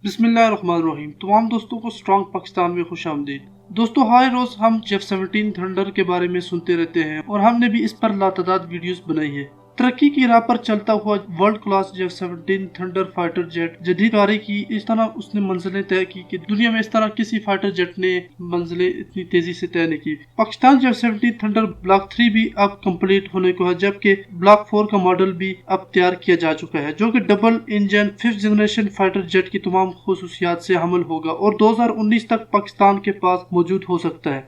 بسم اللہ الرحمن الرحیم۔ تمام دوستوں کو اسٹرانگ پاکستان میں خوش آمدید۔ دوستو ہر روز ہم F-17 تھنڈر کے بارے میں سنتے رہتے ہیں اور ہم نے بھی اس پر لاتعداد ویڈیوز بنائی ہے۔ ترقی کی راہ پر چلتا ہوا world class F-17 thunder fighter jet جدید کاری کی اس طرح اس نے منزلیں طے کی کہ دنیا میں اس طرح کسی فائٹر جیٹ نے منزلیں اتنی تیزی سے طے نہیں کی۔ پاکستان F-17 تھنڈر بلاک 3 بھی اب کمپلیٹ ہونے کو ہے، جبکہ بلاک 4 کا ماڈل بھی اب تیار کیا جا چکا ہے، جو کہ double engine 5th generation fighter jet کی تمام خصوصیات سے حامل ہوگا اور 2019 تک پاکستان کے پاس موجود ہو سکتا ہے۔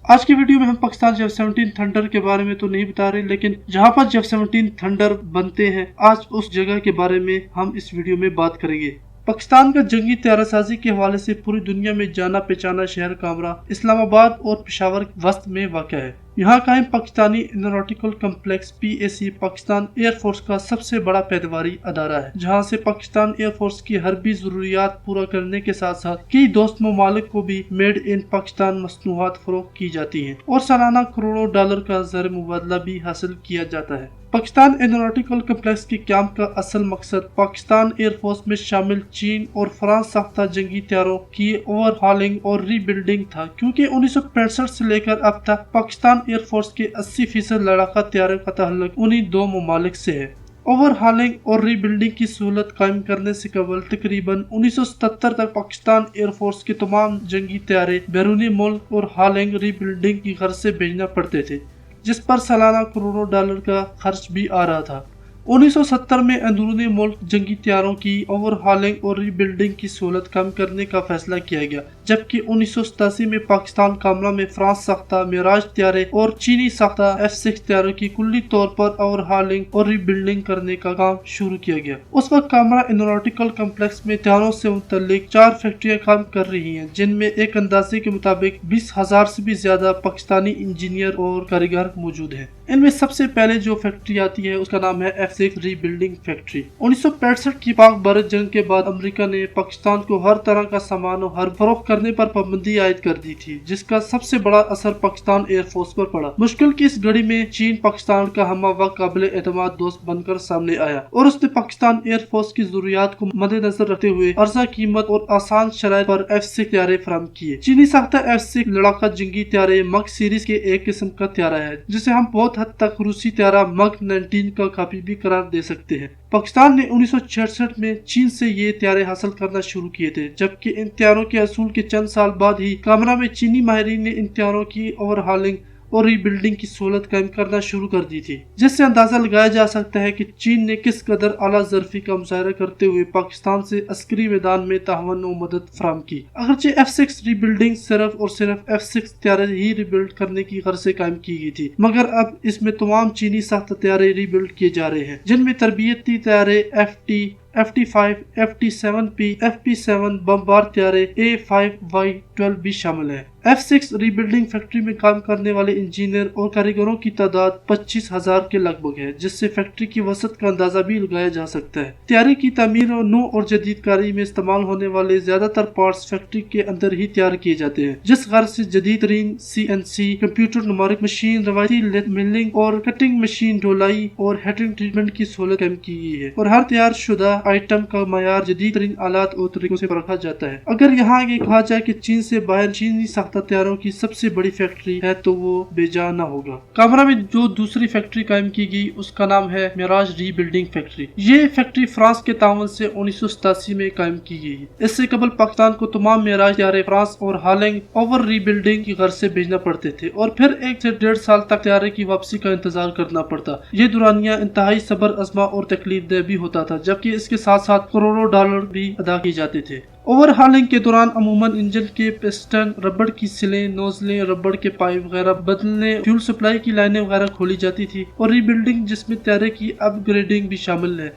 آج کی ویڈیو میں ہم پاکستان F-17 تھنڈر کے بارے میں تو نہیں بتا رہے، لیکن جہاں پر F-17 تھنڈر بنتے ہیں آج اس جگہ کے بارے میں ہم اس ویڈیو میں بات کریں گے۔ پاکستان کا جنگی طیارہ سازی کے حوالے سے پوری دنیا میں جانا پہچانا شہر کامرا اسلام آباد اور پشاور وسط میں واقع ہے۔ یہاں قائم Pakistani aeronautical complex PAC Pakistan air force کا سب سے بڑا پیداواری ادارہ ہے، جہاں سے پاکستان ایئر فورس کی حربی ضروریات پورا کرنے کے ساتھ ساتھ کئی دوست ممالک کو بھی میڈ ان پاکستان مصنوعات فروخت کی جاتی ہیں اور سالانہ کروڑوں ڈالر کا زر مبادلہ بھی حاصل کیا جاتا ہے۔ پاکستان ایئروناٹیکل کمپلیکس کے قیام کا اصل مقصد پاکستان ایئر فورس میں شامل چین اور فرانس ساختہ جنگی طیاروں کی اوور ہالنگ اور ری بلڈنگ تھا، کیونکہ 1965 سے لے کر اب تک پاکستان ایئر فورس کے 80% لڑاکا طیاروں کا تعلق انہی دو ممالک سے ہے۔ اوور ہالنگ اور ری بلڈنگ کی سہولت قائم کرنے سے قبل تقریباً 1977 تک پاکستان ایئر فورس کے تمام جنگی طیارے بیرونی ملک اور ہالنگ ری بلڈنگ کی غرض سے بھیجنا پڑتے تھے، جس پر سالانہ کروڑوں ڈالر کا خرچ بھی آ رہا تھا۔ 1970 میں اندرونی ملک جنگی طیاروں کی اوور ہالنگ اور ری بلڈنگ کی سہولت کم کرنے کا فیصلہ کیا گیا، جبکہ 1987 میں پاکستان کامرا میں فرانس ساختہ معراج طیارے اور چینی ساختہ F-6 طیاروں کی کلی طور پر اوور ہالنگ اور ری بلڈنگ کرنے کا کام شروع کیا گیا۔ اس وقت کامرا ایئروناٹیکل کمپلیکس میں طیاروں سے متعلق 4 فیکٹریاں کام کر رہی ہیں، جن میں ایک اندازے کے مطابق 20,000 سے بھی زیادہ پاکستانی انجینئر اور کاریگر موجود ہیں۔ ان میں سب سے پہلے جو فیکٹری آتی ہے اس کا نام ہے F-6 ری بلڈنگ فیکٹری۔ 1965 کی پاک بھارت جنگ کے بعد امریکہ نے پاکستان کو ہر طرح کا سامان و حرب فروخت کرنے پر پابندی عائد کر دی تھی، جس کا سب سے بڑا اثر پاکستان ایئر فورس پر پڑا۔ مشکل کی اس گھڑی میں چین پاکستان کا ہمہ وقت قابل اعتماد دوست بن کر سامنے آیا اور اس نے پاکستان ایئر فورس کی ضروریات کو مد نظر رکھتے ہوئے ارزاں قیمت اور آسان شرائط پر F-6 طیارے فراہم کیے۔ چینی ساختہ F-6 لڑاکا جنگی طیارے مگ سیریز کے ایک قسم کا طیارہ ہے، جسے ہم بہت حد تک روسی طیارہ مگ 19 کا کاپی بھی قرار دے سکتے ہیں۔ پاکستان نے 1966 میں چین سے یہ طیارے حاصل کرنا شروع کیے تھے، جبکہ ان طیاروں کے حصول کے چند سال بعد ہی کامرا میں چینی ماہرین نے ان طیاروں کی اوور ہالنگ اور ری بلڈنگ کی سہولت قائم کرنا شروع کر دی تھی، جس سے اندازہ لگایا جا سکتا ہے کہ چین نے کس قدر اعلیٰ ظرفی کا مظاہرہ کرتے ہوئے پاکستان سے عسکری میدان میں تعاون و مدد فراہم کی۔ اگرچہ F-6 ری بلڈنگ صرف اور صرف F-6 طیارے ہی ری بلڈ کرنے کی غرض سے قائم کی گئی تھی، مگر اب اس میں تمام چینی ساختہ طیارے ری بلڈ کیے جا رہے ہیں، جن میں تربیتی طیارے FT-5، FT-7P، FP-7 بمبار طیارے A-5Y-12 بھی شامل ہیں۔ F-6 ری بلڈنگ فیکٹری میں کام کرنے والے انجینئر اور کاریگروں کی تعداد 25,000 کے لگ بھگ ہے، جس سے فیکٹری کی وسعت کا اندازہ بھی لگایا جا سکتا ہے۔ طیارے کی تعمیر و نو اور جدید کاری میں استعمال ہونے والے زیادہ تر پارٹس فیکٹری کے اندر ہی تیار کیے جاتے ہیں، جس غرض سے جدید ترین CNC کمپیوٹر نمارک مشین، روایتی لیتھ ملنگ اور کٹنگ مشین، ڈھلائی اور ہیٹنگ ٹریٹمنٹ کی سہولت قائم کی گئی ہے، اور ہر تیار شدہ آئٹم کا معیار جدید ترین آلات اور طریقوں سے پرکھا جاتا ہے۔ اگر یہاں یہ کہا جائے کہ چین سے باہر چینی ساختہ طیاروں کی سب سے بڑی فیکٹری ہے تو وہ بے جا نہ ہوگا۔ کامرا میں جو دوسری فیکٹری قائم کی گئی اس کا نام ہے معراج ری بلڈنگ فیکٹری۔ یہ فیکٹری فرانس کے تعاون سے 1987 میں قائم کی گئی۔ اس سے قبل پاکستان کو تمام معراج طیارے فرانس اور ہالنگ اوور ری بلڈنگ کی غرض سے بھیجنا پڑتے تھے اور پھر 1 سے 1.5 سال تک طیارے کی واپسی کا انتظار کرنا پڑتا۔ یہ دورانیہ انتہائی صبر آزما اور تکلیف دہ بھی ہوتا تھا، جبکہ اس کے ساتھ ساتھ کروڑوں ڈالر بھی ادا کیے جاتے تھے۔ اوور ہالنگ کے دوران عموماً انجن کے پسٹن، ربڑ کی سلیں، نوزلیں، ربڑ کے پائپ وغیرہ بدلنے، فیول سپلائی کی لائنیں وغیرہ کھولی جاتی تھی، اور ری بلڈنگ جس میں طیارے کی اپ گریڈنگ بھی شامل ہے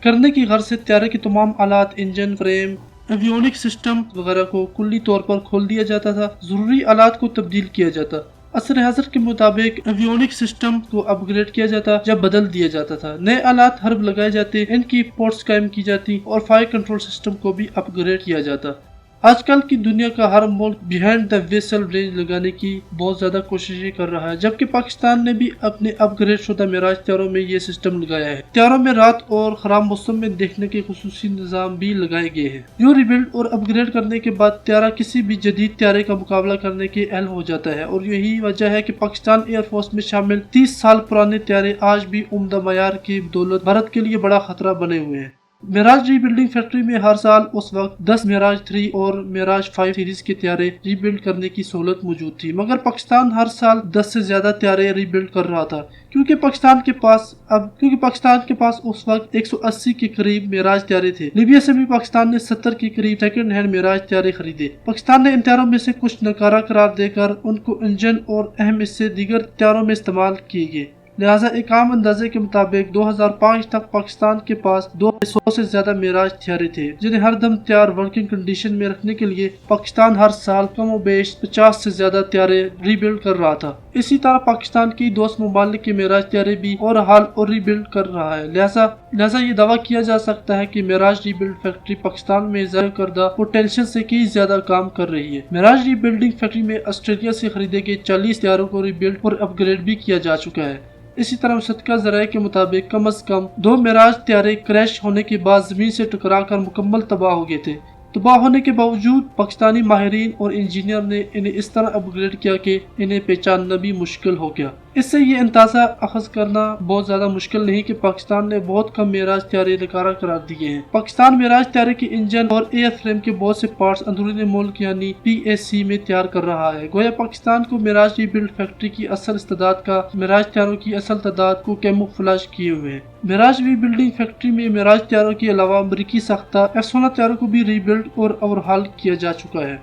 کرنے کی غرض سے طیارے کے تمام آلات، انجن، فریم، ایویونک سسٹم وغیرہ کو کلی طور پر کھول دیا جاتا تھا، ضروری آلات کو تبدیل کیا جاتا، عصر حاضر کے مطابق ایویونک سسٹم کو اپ گریڈ کیا جاتا یا بدل دیا جاتا تھا، نئے آلات حرب لگائے جاتے، ان کی پورٹس قائم کی جاتی اور فائر کنٹرول سسٹم کو بھی اپ گریڈ کیا جاتا۔ آج کل کی دنیا کا ہر ملک بیہائنڈ دا ویسل رینج لگانے کی بہت زیادہ کوششیں کر رہا ہے، جبکہ پاکستان نے بھی اپنے اپ گریڈ شدہ معراج طیاروں میں یہ سسٹم لگایا ہے۔ طیاروں میں رات اور خراب موسم میں دیکھنے کے خصوصی نظام بھی لگائے گئے ہیں، جو ریبلڈ اور اپ گریڈ کرنے کے بعد طیارہ کسی بھی جدید طیارے کا مقابلہ کرنے کے اہل ہو جاتا ہے، اور یہی وجہ ہے کہ پاکستان ایئر فورس میں شامل 30 سال پرانے طیارے آج بھی عمدہ معیار کی بدولت بھارت کے لیے بڑا خطرہ بنے ہوئے ہیں۔ معراج ری بلڈنگ فیکٹری میں ہر سال اس وقت 10 معراج 3 اور معراج 5 سیریز کے طیارے ری بلڈ کرنے کی سہولت موجود تھی، مگر پاکستان ہر سال 10 سے زیادہ طیارے ری بلڈ کر رہا تھا، کیونکہ پاکستان کے پاس اس وقت 180 کے قریب معراج طیارے تھے۔ لیبیا سے بھی پاکستان نے 70 کے قریب سیکنڈ ہینڈ معراج طیارے خریدے۔ پاکستان نے ان طیاروں میں سے کچھ ناکارہ قرار دے کر ان کو انجن اور اہم حصے دیگر طیاروں میں استعمال کیے گئے، لہٰذا ایک عام اندازے کے مطابق 2005 تک پاکستان کے پاس 200 سے زیادہ معراج طیارے تھے، جنہیں ہر دم تیار ورکنگ کنڈیشن میں رکھنے کے لیے پاکستان ہر سال کم و بیش 50 سے زیادہ طیارے ری بلڈ کر رہا تھا۔ اسی طرح پاکستان کی دوست ممالک کے معراج طیارے بھی اور ری بلڈ کر رہا ہے، لہٰذا یہ دعویٰ کیا جا سکتا ہے کہ معراج ری بلڈ فیکٹری پاکستان میں ضائع کردہ پوٹینشیل سے کئی زیادہ کام کر رہی ہے۔ معراج ری بلڈنگ فیکٹری میں آسٹریلیا سے خریدے گئے 40 طیاروں کو ری بلڈ اور اپ گریڈ بھی کیا جا چکا ہے۔ اسی طرح مصدقہ ذرائع کے مطابق کم از کم 2 معراج طیارے کریش ہونے کے بعد زمین سے ٹکرا کر مکمل تباہ ہو گئے تھے۔ تباہ ہونے کے باوجود پاکستانی ماہرین اور انجینئر نے انہیں اس طرح اپ گریڈ کیا کہ انہیں پہچاننا بھی مشکل ہو گیا۔ اس سے یہ اندازہ اخذ کرنا بہت زیادہ مشکل نہیں کہ پاکستان نے بہت کم معراج طیارے ناکارہ قرار دیے ہیں۔ پاکستان معراج طیارے کے انجن اور ایئر فریم کے بہت سے پارٹس اندرون ملک یعنی PAC میں تیار کر رہا ہے، گویا پاکستان کو معراج ری بلڈ فیکٹری کی اصل استعداد کا معراج طیاروں کی اصل تعداد کو کیموفلاج کیے ہوئے ہیں۔ معراج ری بلڈنگ فیکٹری میں معراج طیاروں کے علاوہ امریکی ساختہ F-16 طیاروں کو بھی ری بلڈ اور اوورہال کیا جا چکا ہے۔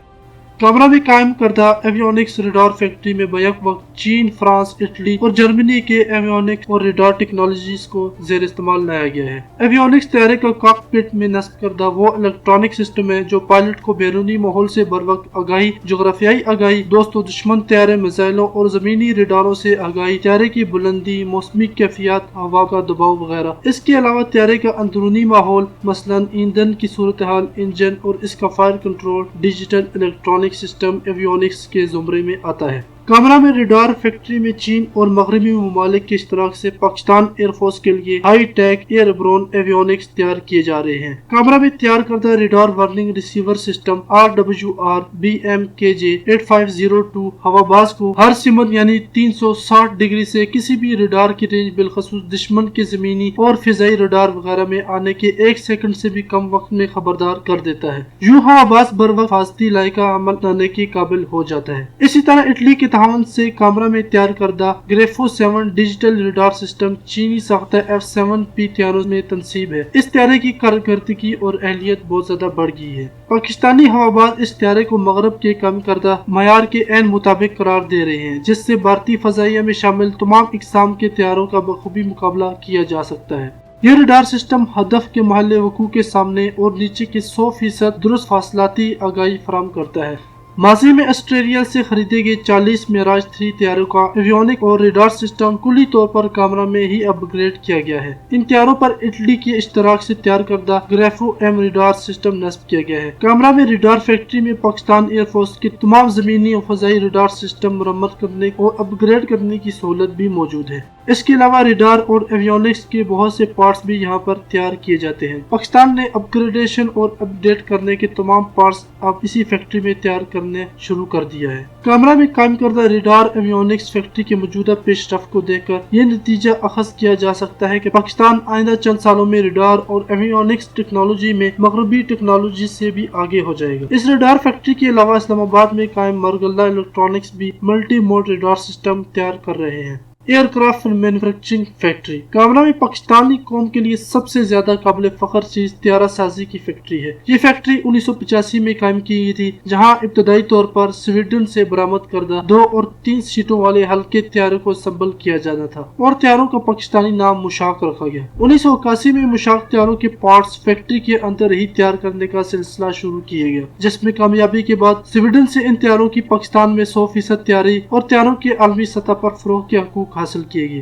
کامرا میں قائم کردہ ایویونکس ریڈار فیکٹری میں بیک وقت چین، فرانس، اٹلی اور جرمنی کے ایویونکس اور ریڈار ٹیکنالوجیز کو زیر استعمال لایا گیا ہے۔ ایویونکس طیارے کا کاک پٹ میں نصب کردہ وہ الیکٹرانک سسٹم ہے جو پائلٹ کو بیرونی ماحول سے بروقت آگاہی، جغرافیائی آگاہی، دوست و دشمن طیارے میزائلوں اور زمینی ریڈاروں سے آگاہی، طیارے کی بلندی، موسمی کیفیات، ہوا کا دباؤ وغیرہ۔ اس کے علاوہ طیارے کا اندرونی ماحول مثلاً ایندھن کی صورتحال، انجن اور اس کا fire control, digital electronic system avionics کے زمرے میں آتا ہے۔ کامرا میں ریڈار فیکٹری میں چین اور مغربی ممالک کے اشتراک سے پاکستان ایئر فورس کے لیے ہائی ٹیک ایئر برون ایویونکس تیار کیے جا رہے ہیں۔ کامرا میں تیار کردہ radar warning receiver system RWR BMKJ 8502 ہوا باز کو ہر سمت یعنی 360 ڈگری سے کسی بھی ریڈار کی رینج بالخصوص دشمن کے زمینی اور فضائی ریڈار وغیرہ میں آنے کے 1 سیکنڈ سے بھی کم وقت میں خبردار کر دیتا ہے۔ یوں ہوا باز بر وقت حفاظتی لائحہ عمل لانے کے قابل ہو جاتا ہے۔ اسی طرح اٹلی کے تعاون سے کامرا میں تیار کردہ گریفو 7 ڈیجیٹل ریڈار سسٹم چینی ساختہ F-7P طیاروں میں تنصیب ہے۔ اس طیارے کی کارکردگی اور اہلیت بہت زیادہ بڑھ گئی ہے۔ پاکستانی ہواباز اس طیارے کو مغرب کے کم کردہ معیار کے عین مطابق قرار دے رہے ہیں، جس سے بھارتی فضائیہ میں شامل تمام اقسام کے طیاروں کا بخوبی مقابلہ کیا جا سکتا ہے۔ یہ ریڈار سسٹم ہدف کے محل وقوع کے سامنے اور نیچے کے 100% درست فاصلاتی آگاہی فراہم کرتا ہے۔ ماضی میں آسٹریلیا سے خریدے گئے 40 معراج 3 طیاروں کا ایویونک اور ریڈار سسٹم کلی طور پر کامرا میں ہی اپ گریڈ کیا گیا ہے۔ ان طیاروں پر اٹلی کے اشتراک سے تیار کردہ گریفو M ریڈار سسٹم نصب کیا گیا ہے۔ کامرا میں ریڈار فیکٹری میں پاکستان ایئر فورس کے تمام زمینی اور فضائی ریڈار سسٹم مرمت کرنے اور اپ گریڈ کرنے کی سہولت بھی موجود ہے۔ اس کے علاوہ ریڈار اور ایویونکس کے بہت سے پارٹس بھی یہاں پر تیار کیے جاتے ہیں۔ پاکستان نے اپ گریڈیشن اور اپ ڈیٹ کرنے کے تمام پارٹس اب اسی فیکٹری میں تیار کرنے شروع کر دیا ہے۔ کامرا میں قائم کردہ ریڈار ایویونکس فیکٹری کے موجودہ پیش رفت کو دیکھ کر یہ نتیجہ اخذ کیا جا سکتا ہے کہ پاکستان آئندہ چند سالوں میں ریڈار اور ایویونکس ٹیکنالوجی میں مغربی ٹیکنالوجی سے بھی آگے ہو جائے گا۔ اس ریڈار فیکٹری کے علاوہ اسلام آباد میں قائم مرگلہ الیکٹرانکس بھی ملٹی موڈ ریڈار سسٹم تیار کر رہے ہیں۔ ایئر کرافٹ مینوفیکچرنگ فیکٹری کامرا میں پاکستانی قوم کے لیے سب سے زیادہ قابل فخر چیز طیارہ سازی کی فیکٹری ہے۔ یہ فیکٹری 1985 میں قائم کی گئی تھی، جہاں ابتدائی طور پر سویڈن سے برآمد کردہ 2 اور 3 سیٹوں والے ہلکے طیاروں کو اسمبل کیا جانا تھا اور طیاروں کا پاکستانی نام مشاق رکھا گیا۔ 1981 میں مشاق طیاروں کے پارٹس فیکٹری کے اندر ہی تیار کرنے کا سلسلہ شروع کیا گیا، جس میں کامیابی کے بعد سویڈن سے ان طیاروں کی پاکستان میں 100% تیاری اور طیاروں کے عالمی سطح پر فروغ کے حقوق حاصل کیے گئے۔